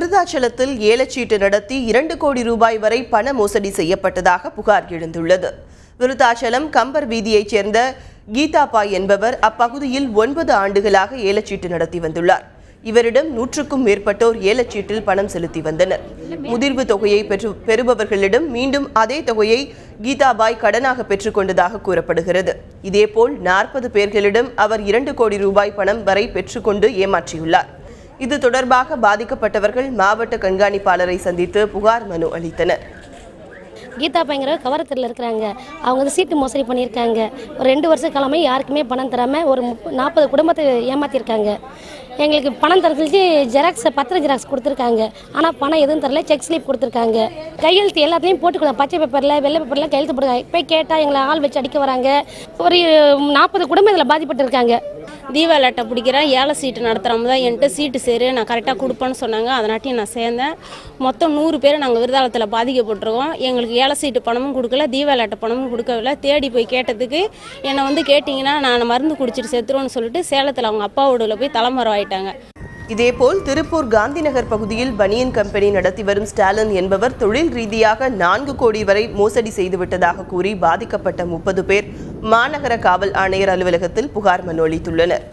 விருதாச்சலத்தில் ஏலச்சீட்டு நடத்தி 2 கோடி ரூபாய் வரை பண மோசடி செய்யப்பட்டதாக புகார் எழுந்துள்ளது. விருதாச்சலம் கம்பர் வீதியைச் சேர்ந்த கீதாபாய் என்பவர் அப்பகுதியில் 9 ஆண்டுகளாக ஏலச்சீட்டு நடத்தி வந்துள்ளார். இவரிடம் 100க்கும் மேற்பட்டோர் ஏலச்சீட்டில் பணம் செலுத்தி வந்தனர். முதிர்வு தொகையை பெறுபவர்களிடம் மீண்டும் அதே தொகையை கீதாபாய் கடனாக பெற்றுக்கொண்டதாக கூறப்படுகிறது. இதேபோல் 40 பேர்களிடம் அவர் 2 கோடி ரூபாய் பணம் வரை பெற்றுக்கொண்டு ஏமாற்றியுள்ளார். இது தொடர்பாக பாதிக்கப்பட்டவர்கள் மாவட்ட கண்காணிப்பாளரை சந்தித்து புகார் மனு அளித்தனர். கீதாபாய்ங்கிற கவரத்தில் இருக்கிறாங்க. அவங்க சீட்டு மோசடி பண்ணியிருக்காங்க. ஒரு 2 வருஷ காலமே யாருக்குமே பணம் தராமல் ஒரு 40 குடும்பத்தை ஏமாற்றிருக்காங்க. எங்களுக்கு பணம் தரத்துக்கு ஜெராக்ஸ் பத்திரம் ஜெராக்ஸ் கொடுத்துருக்காங்க. ஆனால் பணம் எதுவும் தரல. செக் ஸ்லிப் கொடுத்துருக்காங்க. கையெழுத்து எல்லாத்தையும் போட்டுக்கலாம். பச்சை பேப்பரில் வெள்ளை பேப்பரில் கையெழுத்து போட்டுருக்காங்க. போய் கேட்டால் எங்களை ஆள் வச்சு அடிக்க வராங்க. ஒரு 40 குடும்பம் இதில் பாதிப்பட்டிருக்காங்க. தீபாவளி அட்டை பிடிக்கிறேன், ஏழை சீட்டு நடத்துகிறோம் தான் என்கிட்ட சீட்டு சேரு நான் கரெக்டாக கொடுப்பேன்னு சொன்னாங்க. அதனாட்டியும் நான் சேர்ந்தேன். மொத்தம் 100 பேர் நாங்கள் விருதாலத்தில் பாதிக்கப்பட்டிருக்கோம். எங்களுக்கு ஏழை சீட்டு பணமும் கொடுக்கல, தீபாவளி அட்டை பணமும் கொடுக்கவில்லை. தேடி போய் கேட்டதுக்கு என்னை கேட்டிங்கன்னா நான் மருந்து குடிச்சிட்டு செத்துருவோன்னு சொல்லிட்டு சேலத்தில் அவங்க அப்பாவோட போய் தலைமறை ஆயிட்டாங்க. இதேபோல் திருப்பூர் காந்திநகர் பகுதியில் பனியன் கம்பெனி நடத்தி வரும் ஸ்டாலின் என்பவர் தொழில் ரீதியாக 4 கோடி வரை மோசடி செய்துவிட்டதாக கூறி பாதிக்கப்பட்ட 30 பேர் மாநகர காவல் ஆணையர் அலுவலகத்தில் புகார் மனு அளித்துள்ளனர்.